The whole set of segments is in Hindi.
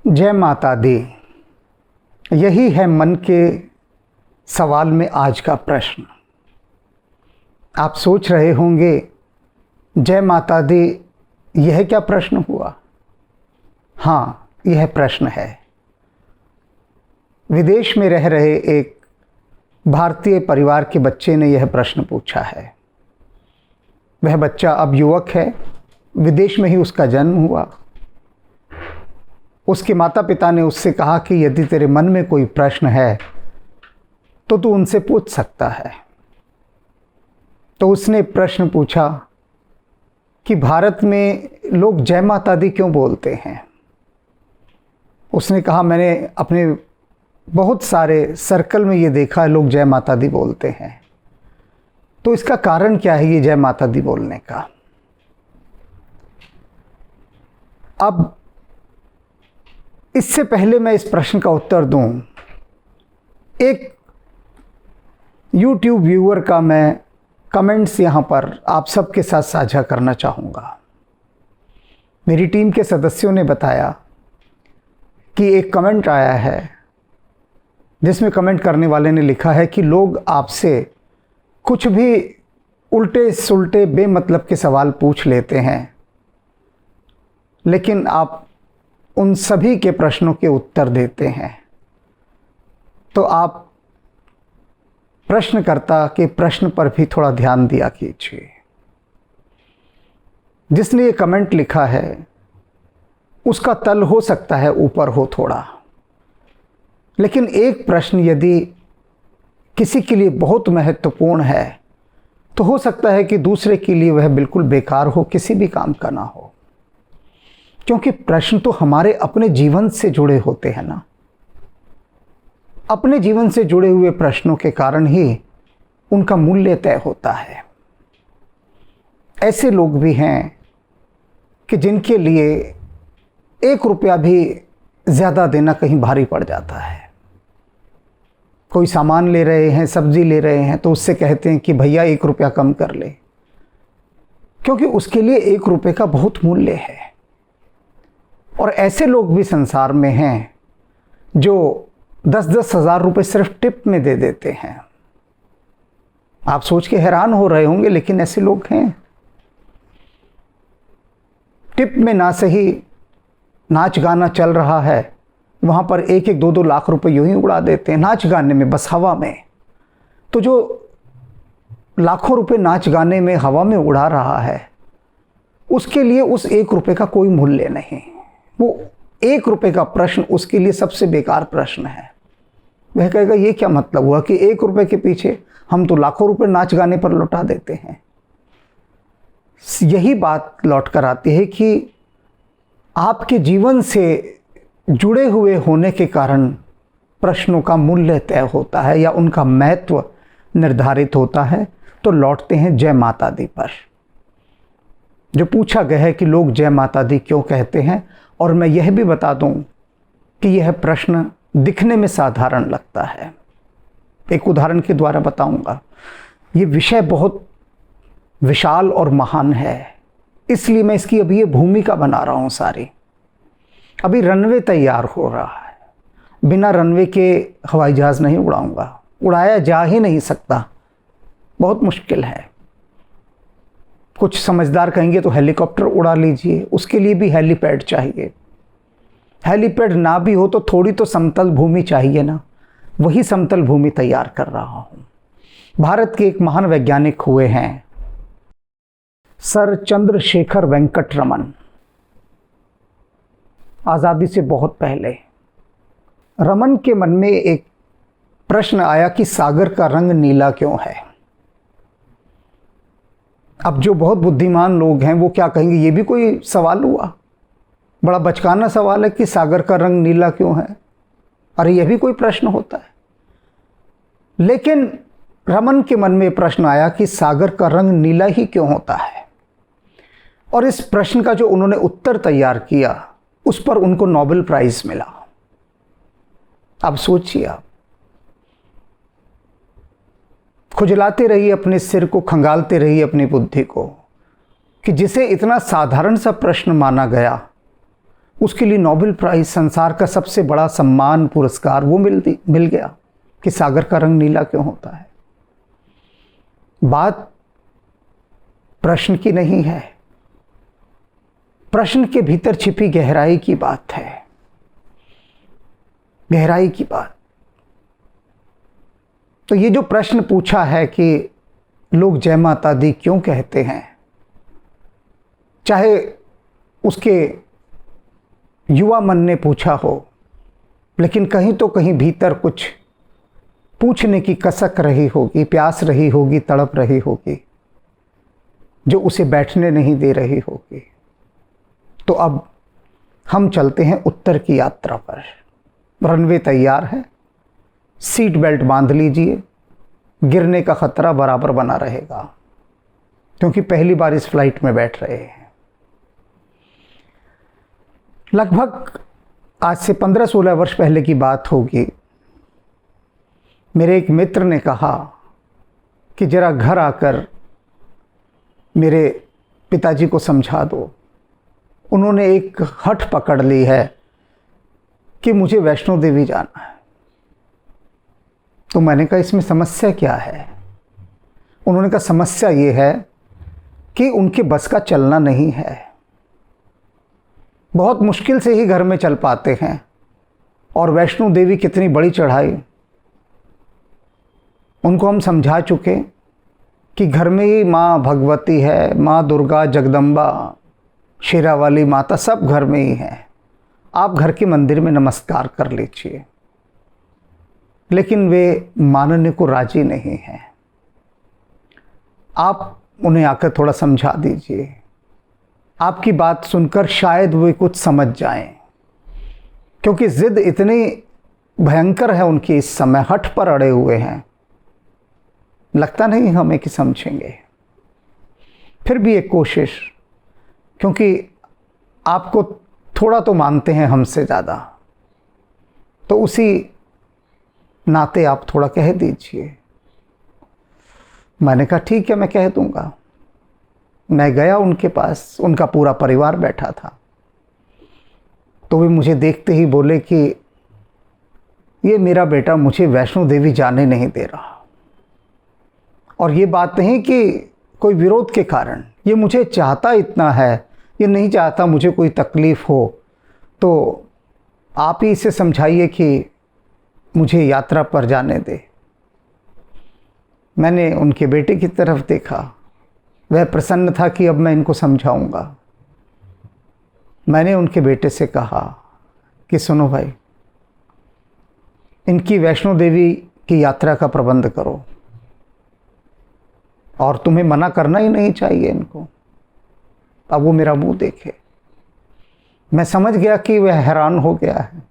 जय माता दी। यही है मन के सवाल में आज का प्रश्न। आप सोच रहे होंगे, जय माता दी, यह क्या प्रश्न हुआ? हाँ, यह प्रश्न है। विदेश में रह रहे एक भारतीय परिवार के बच्चे ने यह प्रश्न पूछा है। वह बच्चा अब युवक है, विदेश में ही उसका जन्म हुआ। उसके माता पिता ने उससे कहा कि यदि तेरे मन में कोई प्रश्न है तो तू उनसे पूछ सकता है। तो उसने प्रश्न पूछा कि भारत में लोग जय माता दी क्यों बोलते हैं। उसने कहा, मैंने अपने बहुत सारे सर्कल में ये देखा है, लोग जय माता दी बोलते हैं। तो इसका कारण क्या है ये जय माता दी बोलने का? अब इससे पहले मैं इस प्रश्न का उत्तर दूं, एक YouTube व्यूअर का मैं कमेंट्स यहाँ पर आप सबके साथ साझा करना चाहूँगा। मेरी टीम के सदस्यों ने बताया कि एक कमेंट आया है जिसमें कमेंट करने वाले ने लिखा है कि लोग आपसे कुछ भी उल्टे सुल्टे बेमतलब के सवाल पूछ लेते हैं, लेकिन आप उन सभी के प्रश्नों के उत्तर देते हैं। तो आप प्रश्नकर्ता के प्रश्न पर भी थोड़ा ध्यान दिया कीजिए। जिसने ये कमेंट लिखा है उसका तल हो सकता है ऊपर हो थोड़ा, लेकिन एक प्रश्न यदि किसी के लिए बहुत महत्वपूर्ण है तो हो सकता है कि दूसरे के लिए वह बिल्कुल बेकार हो, किसी भी काम का ना हो। क्योंकि प्रश्न तो हमारे अपने जीवन से जुड़े होते हैं ना। अपने जीवन से जुड़े हुए प्रश्नों के कारण ही उनका मूल्य तय होता है। ऐसे लोग भी हैं कि जिनके लिए 1 रुपया भी ज़्यादा देना कहीं भारी पड़ जाता है। कोई सामान ले रहे हैं, सब्जी ले रहे हैं, तो उससे कहते हैं कि भैया 1 रुपया कम कर ले, क्योंकि उसके लिए 1 रुपये का बहुत मूल्य है। और ऐसे लोग भी संसार में हैं जो 10-10 हज़ार रुपये सिर्फ टिप में दे देते हैं। आप सोच के हैरान हो रहे होंगे, लेकिन ऐसे लोग हैं। टिप में ना सही नाच गाना चल रहा है, वहाँ पर 1-1, 2-2 लाख रुपए यूं ही उड़ा देते हैं नाच गाने में, बस हवा में। तो जो लाखों रुपए नाच गाने में हवा में उड़ा रहा है, उसके लिए उस 1 रुपये का कोई मूल्य नहीं। वो 1 रुपये का प्रश्न उसके लिए सबसे बेकार प्रश्न है। वह कहेगा, ये क्या मतलब हुआ कि 1 रुपये के पीछे हम तो लाखों रुपए नाच गाने पर लौटा देते हैं। यही बात लौट कर आती है कि आपके जीवन से जुड़े हुए होने के कारण प्रश्नों का मूल्य तय होता है या उनका महत्व निर्धारित होता है। तो लौटते हैं जय माता दी पर। जो पूछा गया है कि लोग जय माता दी क्यों कहते हैं, और मैं यह भी बता दूं कि यह प्रश्न दिखने में साधारण लगता है। एक उदाहरण के द्वारा बताऊंगा। ये विषय बहुत विशाल और महान है, इसलिए मैं इसकी अभी ये भूमिका बना रहा हूँ सारी। अभी रनवे तैयार हो रहा है, बिना रनवे के हवाई जहाज़ नहीं उड़ाऊंगा, उड़ाया जा ही नहीं सकता, बहुत मुश्किल है। कुछ समझदार कहेंगे तो हेलीकॉप्टर उड़ा लीजिए, उसके लिए भी हेलीपैड चाहिए। हेलीपैड ना भी हो तो थोड़ी तो समतल भूमि चाहिए ना, वही समतल भूमि तैयार कर रहा हूँ। भारत के एक महान वैज्ञानिक हुए हैं सर चंद्रशेखर वेंकट रमन। आज़ादी से बहुत पहले रमन के मन में एक प्रश्न आया कि सागर का रंग नीला क्यों है। अब जो बहुत बुद्धिमान लोग हैं वो क्या कहेंगे, ये भी कोई सवाल हुआ? बड़ा बचकाना सवाल है कि सागर का रंग नीला क्यों है। अरे यह भी कोई प्रश्न होता है? लेकिन रमन के मन में प्रश्न आया कि सागर का रंग नीला ही क्यों होता है। और इस प्रश्न का जो उन्होंने उत्तर तैयार किया उस पर उनको नोबेल प्राइज मिला। अब सोचिए, आप खुजलाते रहिए अपने सिर को, खंगालते रहिए अपनी बुद्धि को कि जिसे इतना साधारण सा प्रश्न माना गया उसके लिए नोबेल प्राइज, संसार का सबसे बड़ा सम्मान, पुरस्कार वो मिल गया कि सागर का रंग नीला क्यों होता है। बात प्रश्न की नहीं है, प्रश्न के भीतर छिपी गहराई की बात है, गहराई की बात। तो ये जो प्रश्न पूछा है कि लोग जय माता दी क्यों कहते हैं, चाहे उसके युवा मन ने पूछा हो, लेकिन कहीं तो कहीं भीतर कुछ पूछने की कसक रही होगी, प्यास रही होगी, तड़प रही होगी, जो उसे बैठने नहीं दे रही होगी। तो अब हम चलते हैं उत्तर की यात्रा पर। रनवे तैयार है, सीट बेल्ट बांध लीजिए, गिरने का खतरा बराबर बना रहेगा क्योंकि पहली बार इस फ्लाइट में बैठ रहे हैं। लगभग आज से 15-16 वर्ष पहले की बात होगी। मेरे एक मित्र ने कहा कि जरा घर आकर मेरे पिताजी को समझा दो। उन्होंने एक हठ पकड़ ली है कि मुझे वैष्णो देवी जाना है। तो मैंने कहा इसमें समस्या क्या है? उन्होंने कहा समस्या ये है कि उनके बस का चलना नहीं है, बहुत मुश्किल से ही घर में चल पाते हैं। और वैष्णो देवी कितनी बड़ी चढ़ाई। उनको हम समझा चुके कि घर में ही माँ भगवती है, माँ दुर्गा, जगदम्बा, शेरावाली माता सब घर में ही हैं, आप घर के मंदिर में नमस्कार कर लीजिए। लेकिन वे मानने को राजी नहीं हैं। आप उन्हें आकर थोड़ा समझा दीजिए, आपकी बात सुनकर शायद वे कुछ समझ जाएं, क्योंकि जिद इतनी भयंकर है उनकी, इस समय हठ पर अड़े हुए हैं। लगता नहीं हमें कि समझेंगे। फिर भी एक कोशिश, क्योंकि आपको थोड़ा तो मानते हैं हमसे ज़्यादा, तो उसी नाते आप थोड़ा कह दीजिए। मैंने कहा ठीक है, मैं कह दूंगा। मैं गया उनके पास, उनका पूरा परिवार बैठा था। तो वे मुझे देखते ही बोले कि ये मेरा बेटा मुझे वैष्णो देवी जाने नहीं दे रहा। और ये बात नहीं कि कोई विरोध के कारण, ये मुझे चाहता इतना है, ये नहीं चाहता मुझे कोई तकलीफ़ हो। तो आप ही इसे समझाइए कि मुझे यात्रा पर जाने दे। मैंने उनके बेटे की तरफ देखा, वह प्रसन्न था कि अब मैं इनको समझाऊंगा। मैंने उनके बेटे से कहा कि सुनो भाई, इनकी वैष्णो देवी की यात्रा का प्रबंध करो, और तुम्हें मना करना ही नहीं चाहिए इनको। अब वो मेरा मुंह देखे। मैं समझ गया कि वह हैरान हो गया है।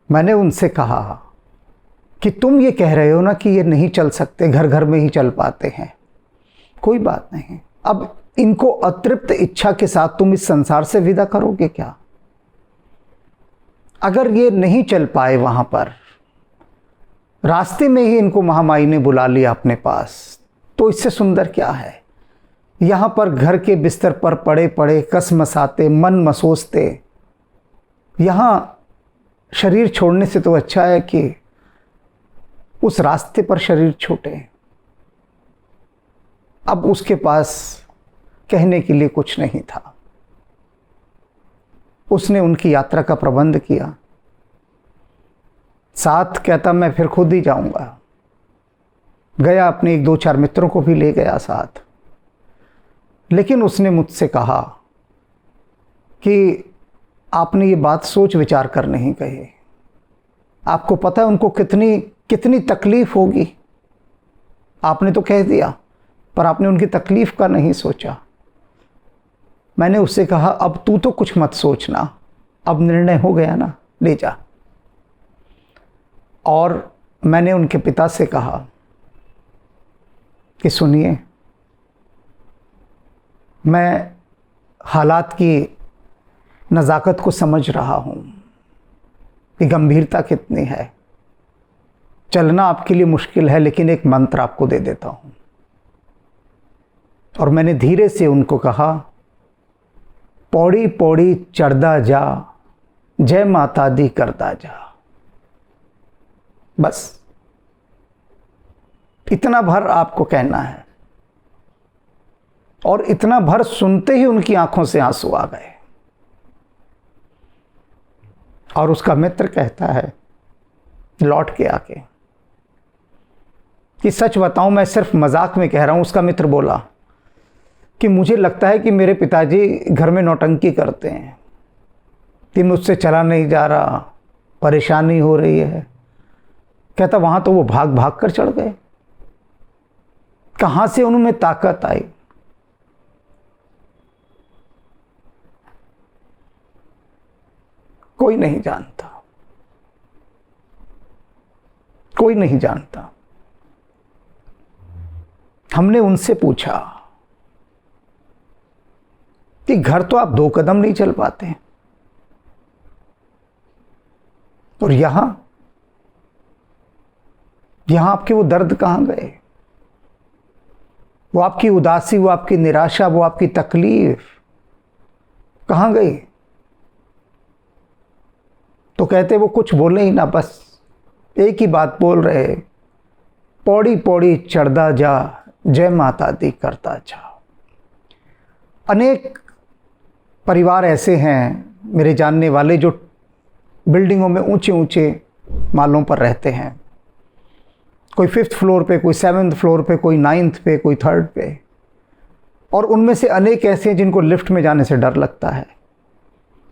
मैंने उनसे कहा कि तुम ये कह रहे हो ना कि ये नहीं चल सकते, घर घर में ही चल पाते हैं, कोई बात नहीं। अब इनको अतृप्त इच्छा के साथ तुम इस संसार से विदा करोगे क्या? अगर ये नहीं चल पाए, वहां पर रास्ते में ही इनको महामाई ने बुला लिया अपने पास, तो इससे सुंदर क्या है? यहाँ पर घर के बिस्तर पर पड़े पड़े कसमसाते, मन मसोसते, यहाँ शरीर छोड़ने से तो अच्छा है कि उस रास्ते पर शरीर छूटे। अब उसके पास कहने के लिए कुछ नहीं था। उसने उनकी यात्रा का प्रबंध किया। साथ कहता मैं फिर खुद ही जाऊंगा। गया, अपने 1-2-4 मित्रों को भी ले गया साथ। लेकिन उसने मुझसे कहा कि आपने ये बात सोच विचार कर नहीं कही। आपको पता है उनको कितनी कितनी तकलीफ होगी। आपने तो कह दिया, पर आपने उनकी तकलीफ का नहीं सोचा। मैंने उससे कहा, अब तू तो कुछ मत सोचना, अब निर्णय हो गया ना, ले जा। और मैंने उनके पिता से कहा कि सुनिए, मैं हालात की नज़ाकत को समझ रहा हूँ कि गंभीरता कितनी है। चलना आपके लिए मुश्किल है, लेकिन एक मंत्र आपको दे देता हूँ। और मैंने धीरे से उनको कहा, पौड़ी पौड़ी चढ़दा जा, जय माता दी करदा जा। बस इतना भर आपको कहना है। और इतना भर सुनते ही उनकी आंखों से आंसू आ गए। और उसका मित्र कहता है लौट के आके कि सच बताऊं, मैं सिर्फ मजाक में कह रहा हूं। उसका मित्र बोला कि मुझे लगता है कि मेरे पिताजी घर में नौटंकी करते हैं, कि मुझसे चला नहीं जा रहा, परेशानी हो रही है। कहता वहां तो वो भाग भाग कर चढ़ गए, कहां से उनमें ताकत आई। कोई नहीं जानता, कोई नहीं जानता। हमने उनसे पूछा कि घर तो आप 2 कदम नहीं चल पाते, और यहां आपके वो दर्द कहां गए, वो आपकी उदासी, वो आपकी निराशा, वो आपकी तकलीफ कहां गई। तो कहते वो कुछ बोले ही ना, बस एक ही बात बोल रहे, पौड़ी पौड़ी चढ़दा जा, जय माता दी करता जा। अनेक परिवार ऐसे हैं मेरे जानने वाले जो बिल्डिंगों में ऊंचे ऊंचे मालों पर रहते हैं। कोई 5th फ्लोर पे, कोई 7th फ्लोर पे, कोई 9th पे, कोई 3rd पे। और उनमें से अनेक ऐसे हैं जिनको लिफ्ट में जाने से डर लगता है।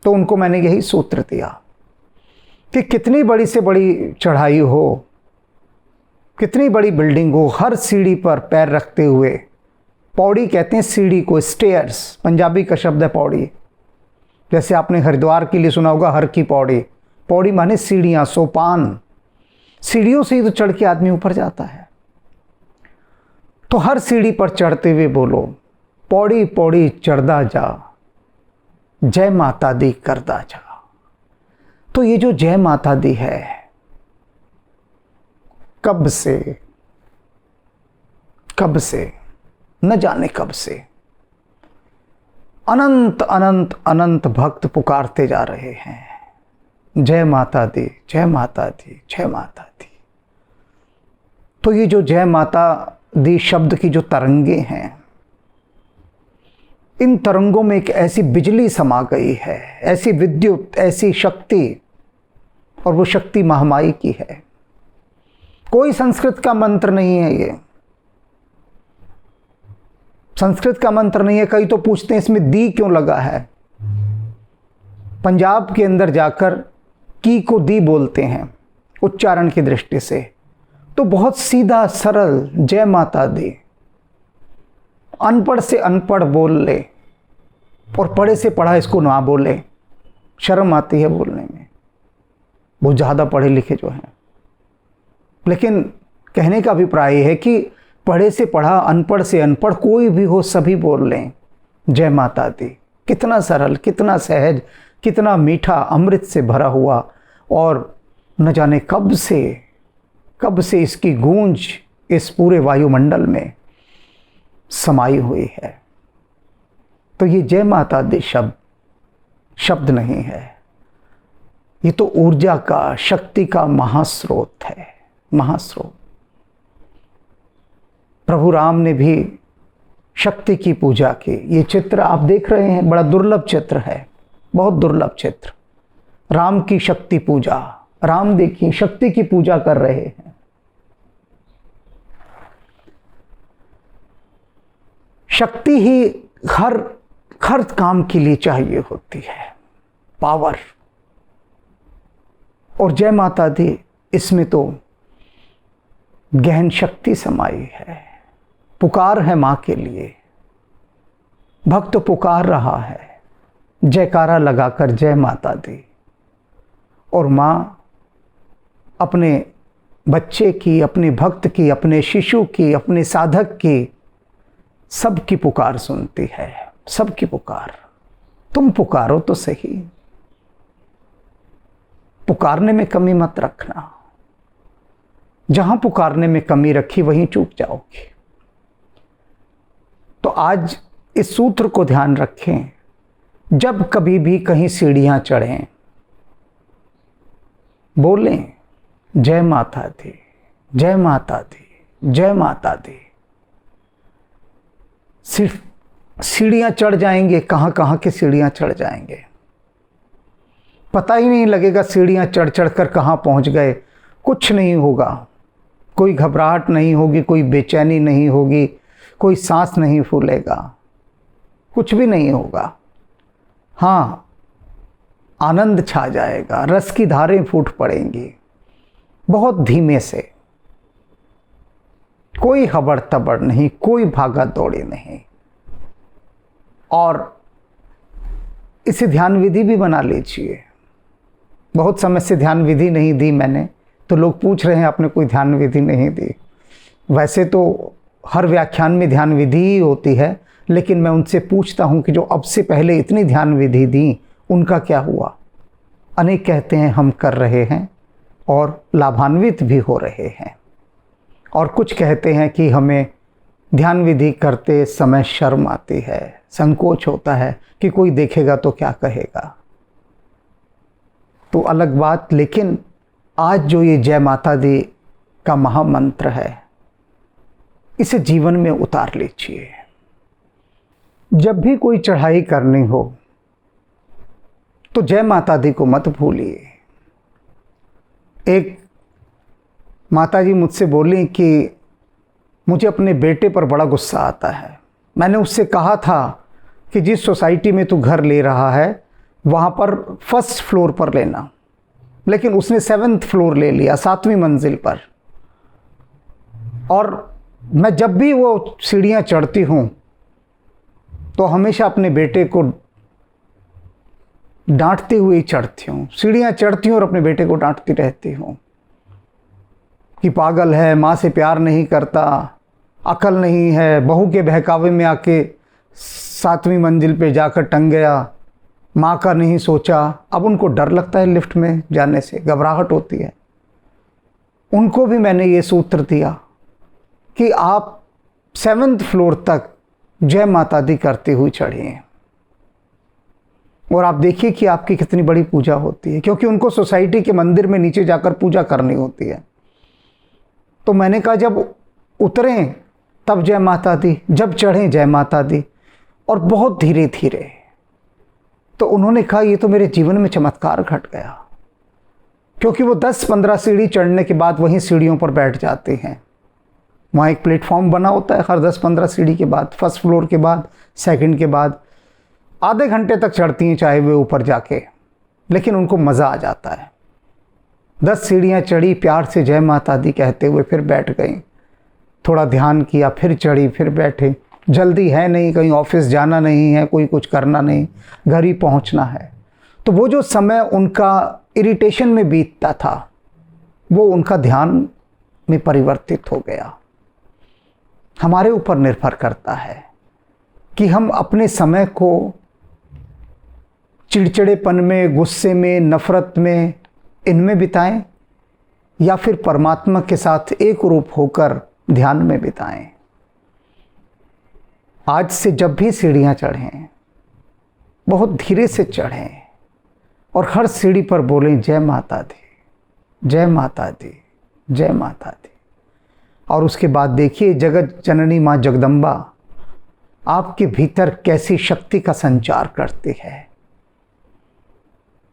तो उनको मैंने यही सूत्र दिया कि कितनी बड़ी से बड़ी चढ़ाई हो, कितनी बड़ी बिल्डिंग हो, हर सीढ़ी पर पैर रखते हुए, पौड़ी कहते हैं सीढ़ी को, स्टेयर्स पंजाबी का शब्द है पौड़ी। जैसे आपने हरिद्वार के लिए सुना होगा हर की पौड़ी, पौड़ी माने सीढ़ियां, सोपान। सीढ़ियों से ही तो चढ़ के आदमी ऊपर जाता है। तो हर सीढ़ी पर चढ़ते हुए बोलो, पौड़ी पौड़ी चढ़दा जा, जय माता दी करदा जा। तो ये जो जय माता दी है, कब से न जाने कब से अनंत अनंत अनंत भक्त पुकारते जा रहे हैं, जय माता दी, जय माता दी, जय माता दी। तो ये जो जय माता दी शब्द की जो तरंगे हैं, इन तरंगों में एक ऐसी बिजली समा गई है, ऐसी विद्युत, ऐसी शक्ति, और वो शक्ति महामाई की है। कोई संस्कृत का मंत्र नहीं है, ये संस्कृत का मंत्र नहीं है। कई तो पूछते हैं इसमें दी क्यों लगा है। पंजाब के अंदर जाकर की को दी बोलते हैं उच्चारण की दृष्टि से, तो बहुत सीधा सरल जय माता दी। अनपढ़ से अनपढ़ बोल ले और पढ़े से पढ़ा इसको ना बोले, शर्म आती है बोलने में, बहुत ज़्यादा पढ़े लिखे जो हैं। लेकिन कहने का अभिप्राय है कि पढ़े से पढ़ा, अनपढ़ से अनपढ़, कोई भी हो सभी बोल लें जय माता दी। कितना सरल, कितना सहज, कितना मीठा, अमृत से भरा हुआ, और न जाने कब से इसकी गूंज इस पूरे वायुमंडल में समाई हुई है। तो ये जय माता दी शब्द नहीं है, ये तो ऊर्जा का, शक्ति का महास्रोत है, महास्रोत। प्रभु राम ने भी शक्ति की पूजा की। ये चित्र आप देख रहे हैं, बड़ा दुर्लभ चित्र है, बहुत दुर्लभ चित्र। राम की शक्ति पूजा, राम देखिए शक्ति की पूजा कर रहे हैं। शक्ति ही हर काम के लिए चाहिए होती है, पावर। और जय माता दी, इसमें तो गहन शक्ति समाई है। पुकार है माँ के लिए, भक्त पुकार रहा है जयकारा लगाकर जय माता दी। और माँ अपने बच्चे की, अपने भक्त की, अपने शिशु की, अपने साधक की, सबकी पुकार सुनती है, सबकी पुकार। तुम पुकारो तो सही, पुकारने में कमी मत रखना। जहां पुकारने में कमी रखी वहीं चूक जाओगे। तो आज इस सूत्र को ध्यान रखें, जब कभी भी कहीं सीढ़ियां चढ़ें, बोलें जय माता दी, जय माता दी, जय माता दी। सिर्फ सीढ़ियां चढ़ जाएंगे, कहां कहां की सीढ़ियां चढ़ जाएंगे, पता ही नहीं लगेगा सीढ़ियां चढ़ चढ़ कर कहां पहुंच गए। कुछ नहीं होगा, कोई घबराहट नहीं होगी, कोई बेचैनी नहीं होगी, कोई सांस नहीं फूलेगा, कुछ भी नहीं होगा। हाँ, आनंद छा जाएगा, रस की धारें फूट पड़ेंगी, बहुत धीमे से, कोई हबड़ तबड़ नहीं, कोई भागा दौड़ी नहीं। और इसे ध्यान विधि भी बना लीजिए। बहुत समय से ध्यान विधि नहीं दी मैंने, तो लोग पूछ रहे हैं आपने कोई ध्यान विधि नहीं दी। वैसे तो हर व्याख्यान में ध्यान विधि ही होती है, लेकिन मैं उनसे पूछता हूं कि जो अब से पहले इतनी ध्यान विधि दी उनका क्या हुआ। अनेक कहते हैं हम कर रहे हैं और लाभान्वित भी हो रहे हैं, और कुछ कहते हैं कि हमें ध्यान विधि करते समय शर्म आती है, संकोच होता है कि कोई देखेगा तो क्या कहेगा। तो अलग बात, लेकिन आज जो ये जय माता दी का महामंत्र है, इसे जीवन में उतार लीजिए। जब भी कोई चढ़ाई करनी हो तो जय माता दी को मत भूलिए। एक माता जी मुझसे बोली कि मुझे अपने बेटे पर बड़ा गुस्सा आता है। मैंने उससे कहा था कि जिस सोसाइटी में तू घर ले रहा है वहाँ पर फर्स्ट फ्लोर पर लेना, लेकिन उसने 7th फ्लोर ले लिया, 7वीं मंजिल पर। और मैं जब भी वो सीढ़ियाँ चढ़ती हूँ तो हमेशा अपने बेटे को डांटते हुए ही चढ़ती हूँ। सीढ़ियाँ चढ़ती हूँ और अपने बेटे को डांटती रहती हूँ कि पागल है, माँ से प्यार नहीं करता, अकल नहीं है, बहू के बहकावे में आके 7वीं मंजिल पे जाकर टंग गया, माँ का नहीं सोचा। अब उनको डर लगता है लिफ्ट में जाने से, घबराहट होती है। उनको भी मैंने ये सूत्र दिया कि आप 7th फ्लोर तक जय माता दी करते हुए चढ़िए, और आप देखिए कि आपकी कितनी बड़ी पूजा होती है, क्योंकि उनको सोसाइटी के मंदिर में नीचे जाकर पूजा करनी होती है। तो मैंने कहा जब उतरें तब जय माता दी, जब चढ़ें जय माता दी, और बहुत धीरे धीरे। तो उन्होंने कहा ये तो मेरे जीवन में चमत्कार घट गया, क्योंकि वो 10-15 सीढ़ी चढ़ने के बाद वहीं सीढ़ियों पर बैठ जाते हैं। वहाँ एक प्लेटफॉर्म बना होता है हर 10-15 सीढ़ी के बाद, फर्स्ट फ्लोर के बाद, सेकंड के बाद। आधे घंटे तक चढ़ती हैं चाहे वे ऊपर जाके, लेकिन उनको मज़ा आ जाता है। 10 सीढ़ियाँ चढ़ी, प्यार से जय माता दी कहते हुए फिर बैठ गई, थोड़ा ध्यान किया, फिर चढ़ी, फिर बैठे। जल्दी है नहीं, कहीं ऑफिस जाना नहीं है, कोई कुछ करना नहीं, घर ही पहुँचना है। तो वो जो समय उनका इरिटेशन में बीतता था वो उनका ध्यान में परिवर्तित हो गया। हमारे ऊपर निर्भर करता है कि हम अपने समय को चिड़चिड़ेपन में, गुस्से में, नफरत में, इनमें बिताएं, या फिर परमात्मा के साथ एक रूप होकर ध्यान में बिताएं। आज से जब भी सीढ़ियाँ चढ़ें बहुत धीरे से चढ़ें, और हर सीढ़ी पर बोलें जय माता दी, जय माता दी, जय माता दी। और उसके बाद देखिए जगत जननी माँ जगदम्बा आपके भीतर कैसी शक्ति का संचार करती है।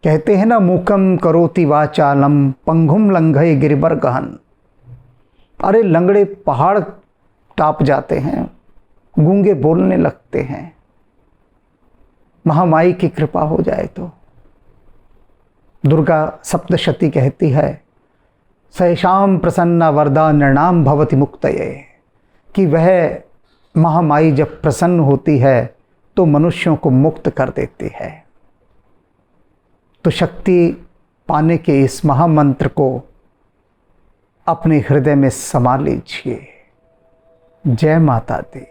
कहते हैं ना, मूकम करोति वाचालम पंगुम लंघय गिरिवर गहन। अरे लंगड़े पहाड़ टाप जाते हैं, गूंगे बोलने लगते हैं, महामाई की कृपा हो जाए तो। दुर्गा सप्तशती कहती है, सैषाम प्रसन्ना वरदा नृणाम भवति मुक्तये, कि वह महामाई जब प्रसन्न होती है तो मनुष्यों को मुक्त कर देती है। तो शक्ति पाने के इस महामंत्र को अपने हृदय में समा लीजिए। जय माता दी।